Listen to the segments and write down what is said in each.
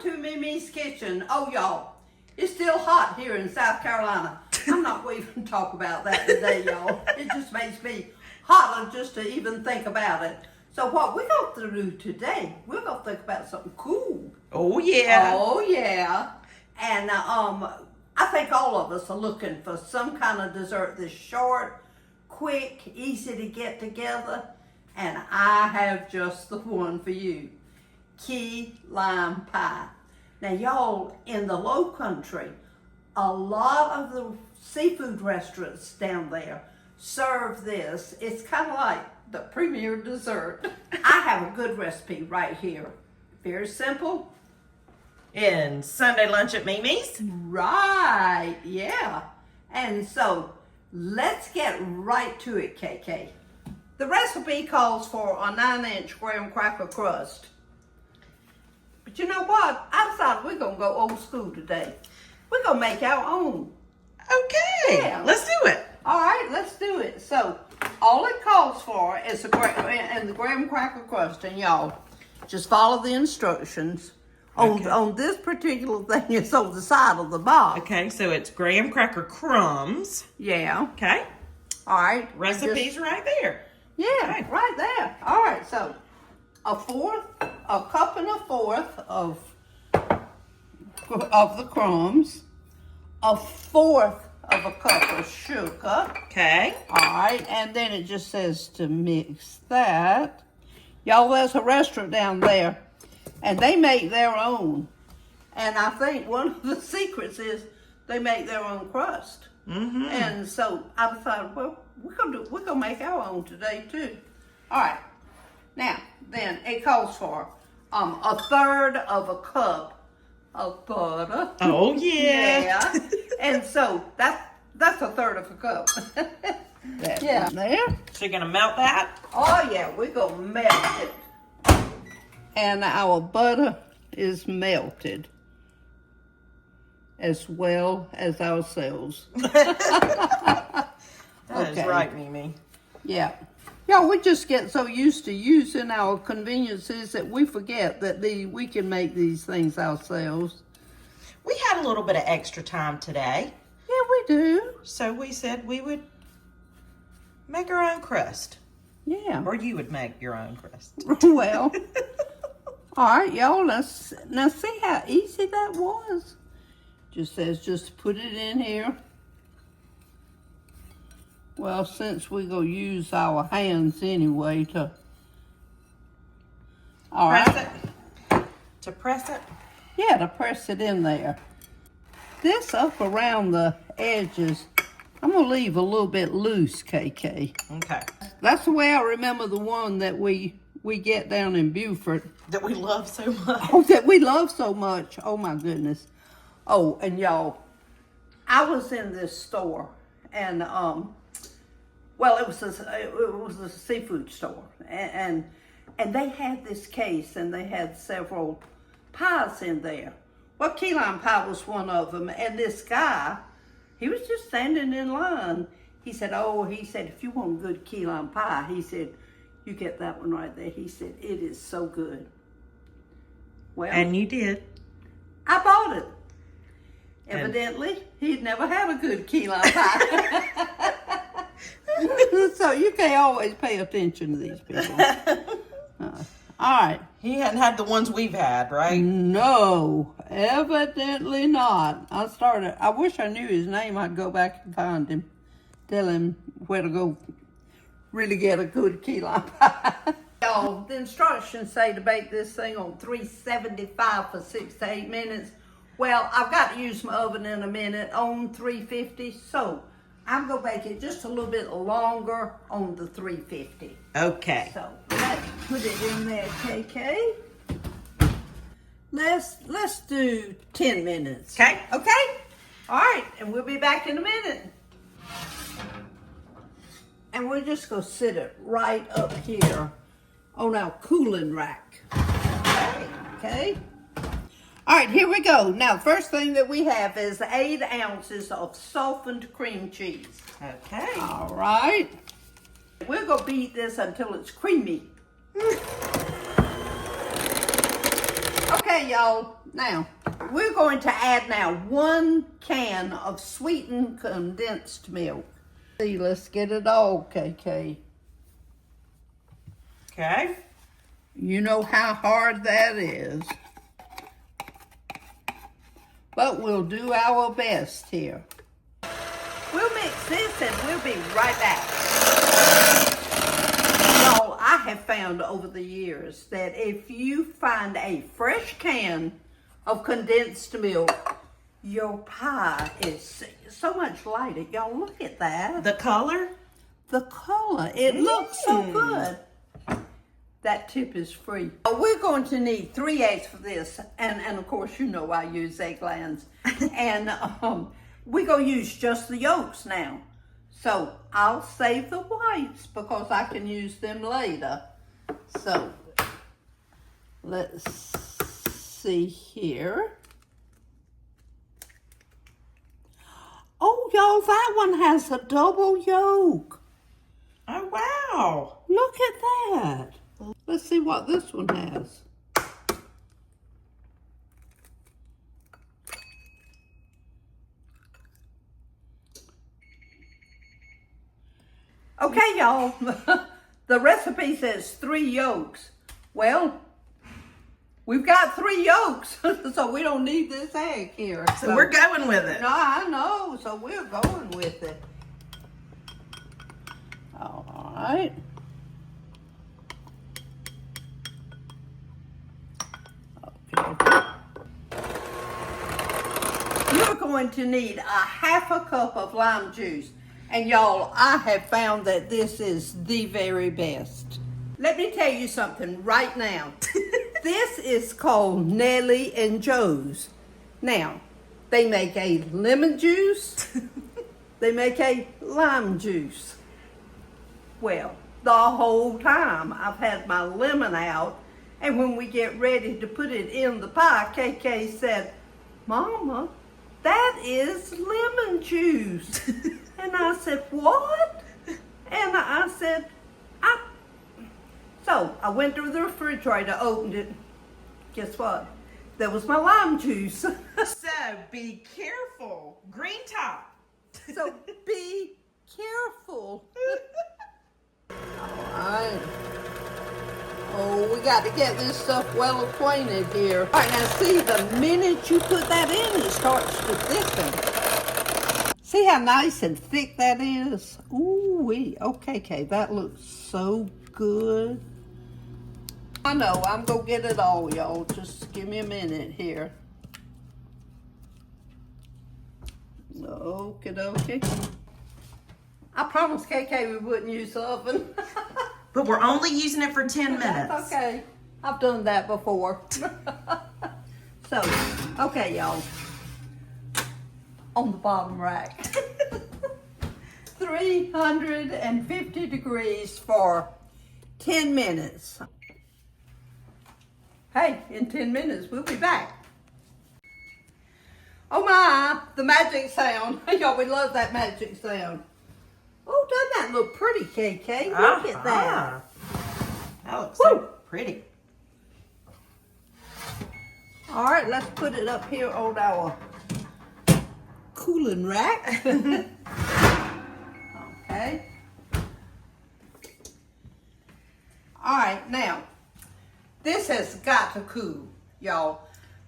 to MeMe's kitchen. Oh, y'all, it's still hot here in South Carolina. I'm not going to even talk about that today, y'all. It just makes me hotter just to even think about it. So what we're going to do today, we're going to think about something cool. Oh, yeah. Oh, yeah. And I think all of us are looking for some kind of dessert that's short, quick, easy to get together. And I have just the one for you. Key lime pie. Now, y'all, in the Lowcountry, a lot of the seafood restaurants down there serve this. It's kind of like the premier dessert. I have a good recipe right here. Very simple. In Sunday lunch at MeMe's. Right, yeah. And so, let's get right to it, KK. The recipe calls for a 9-inch graham cracker crust. But you know what? I decided we're going to go old school today. We're going to make our own. Okay, Yeah. let's do it. All right, let's do it. So, all it calls for is the graham cracker crust. And y'all, just follow the instructions. Okay. On this particular thing, it's on the side of the box. Okay, so it's graham cracker crumbs. Yeah. Okay. All right. Recipes right there. Yeah, Okay. right there. All right, so a cup and a fourth of the crumbs, a fourth of a cup of sugar. Okay. All right, and then it just says to mix that. Y'all, there's a restaurant down there, and they make their own. And I think one of the secrets is they make their own crust. Mm-hmm. And so I decided, well, we're gonna make our own today too. All right. Now, then it calls for a third of a cup of butter. Oh yeah. Yeah. And so that's a third of a cup. Yeah. There. So you're gonna melt that? Oh yeah, we're gonna melt it. And our butter is melted as well as ourselves. That is right, Mimi. Yeah. Y'all, we just get so used to using our conveniences that we forget that we can make these things ourselves. We had a little bit of extra time today, Yeah, we do. so we said we would make our own crust. Yeah. Or you would make your own crust. Well. All right, y'all. Now see how easy that was? Just says just put it in here. Well, since we're going to use our hands anyway to... All right. Press it. To press it? Yeah, to press it in there. This up around the edges, I'm going to leave a little bit loose, KK. Okay. That's the way I remember the one that we get down in Beaufort. That we love so much. Oh, that we love so much. Oh, my goodness. Oh, and y'all, I was in this store, and well, it was a seafood store, and they had this case, and they had several pies in there. Well, key lime pie was one of them, and this guy, he was just standing in line. He said, if you want a good key lime pie, he said, you get that one right there. He said, it is so good. Well, And you did. I bought it. Evidently, he'd never had a good key lime pie. So you can't always pay attention to these people. All right. He hadn't had the ones we've had, right? No, evidently not. I wish I knew his name. I'd go back and find him. Tell him where to go really get a good key lime pie. So the instructions say to bake this thing on 375 for 6 to 8 minutes. Well, I've got to use my oven in a minute on 350, so I'm going to bake it just a little bit longer on the 350. Okay. So let's put it in there, KK. Let's do 10 minutes. Okay. Okay? All right, and we'll be back in a minute. And we're just going to sit it right up here on our cooling rack. Okay? All right, here we go. Now, first thing that we have is 8 ounces of softened cream cheese. Okay. All right. We're going to beat this until it's creamy. Okay, y'all. Now, we're going to add now 1 can of sweetened condensed milk. See, let's get it all, KK. Okay. You know how hard that is. But we'll do our best here. We'll mix this and we'll be right back. Y'all, I have found over the years that if you find a fresh can of condensed milk, your pie is so much lighter. Y'all, look at that. The color? The color, it looks so good. That tip is free. We're going to need 3 eggs for this. And of course, you know I use egglands. And we're going to use just the yolks now. So I'll save the whites because I can use them later. So let's see here. Oh, y'all, that one has a double yolk. Oh, wow. Look at that. Let's see what this one has. Okay, y'all. The recipe says 3 yolks. Well, we've got 3 yolks, so we don't need this egg here. So we're going with it. No, I know, so we're going with it. All right. Okay. You're going to need a 1/2 cup of lime juice. And y'all, I have found that this is the very best. Let me tell you something right now. This is called Nellie and Joe's. Now, they make a lemon juice. They make a lime juice. Well, the whole time I've had my lemon out, and when we get ready to put it in the pie, KK said, "Mama, that is lemon juice." And I said, "What?" And I said, So I went to the refrigerator, opened it. Guess what? There was my lime juice. So be careful. Green top. So be careful. All right. Oh, we got to get this stuff well acquainted here. All right, now see, the minute you put that in, it starts to thicken. See how nice and thick that is? Ooh-wee. Okay, that looks so good. I know, I'm going to get it all, y'all. Just give me a minute here. Okie dokie. I promised KK we wouldn't use the oven. But we're only using it for 10 minutes. That's okay. I've done that before. So, okay, y'all. On the bottom rack. 350 degrees for 10 minutes. Hey, in 10 minutes, we'll be back. Oh my, the magic sound. Y'all, we love that magic sound. Oh, doesn't that look pretty, KK? Look at that. That looks so pretty. All right, let's put it up here on our cooling rack. Okay. All right, now, this has got to cool, y'all.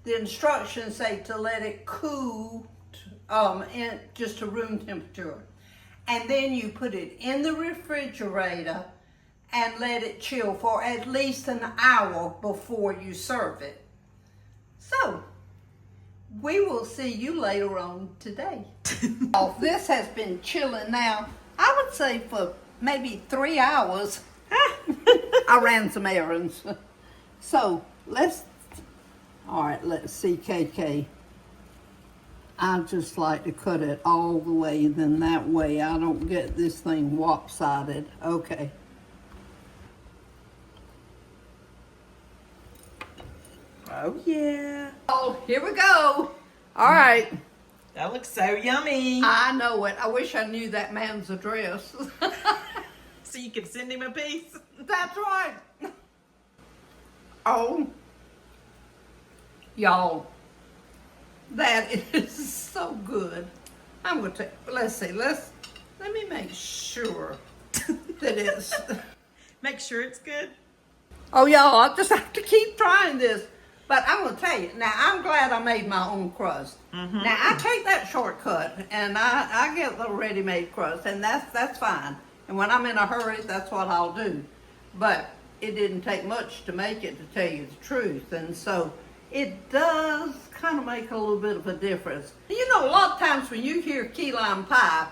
The instructions say to let it cool in just to room temperature. And then you put it in the refrigerator and let it chill for at least an hour before you serve it. So, we will see you later on today. This has been chilling now, I would say for maybe 3 hours. I ran some errands. So, let's see, KK. I just like to cut it all the way, then that way I don't get this thing lopsided. Okay. Oh, yeah. Oh, here we go. All right. That looks so yummy. I know it. I wish I knew that man's address. So you can send him a piece. That's right. Oh. Y'all, that is so good. I'm going to, let's see, let me make sure that it's, Make sure it's good. oh y'all, I just have to keep trying this. But I'm going to tell you, now I'm glad I made my own crust. Mm-hmm. Now I take that shortcut and I get the ready-made crust, and that's fine. And when I'm in a hurry, that's what I'll do. But it didn't take much to make it, to tell you the truth. And so it does kind of make a little bit of a difference. You know, a lot of times when you hear key lime pie,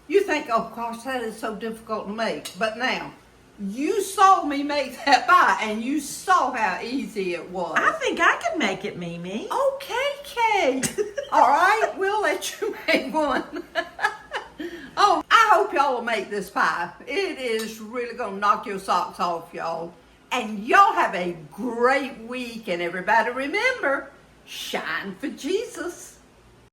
you think, oh gosh, that is so difficult to make. But now, you saw me make that pie, and you saw how easy it was. I think I can make it, Mimi. Okay, Kay. All right, we'll let you make one. Oh, I hope y'all will make this pie. It is really going to knock your socks off, y'all. And y'all have a great week. And everybody remember, shine for Jesus.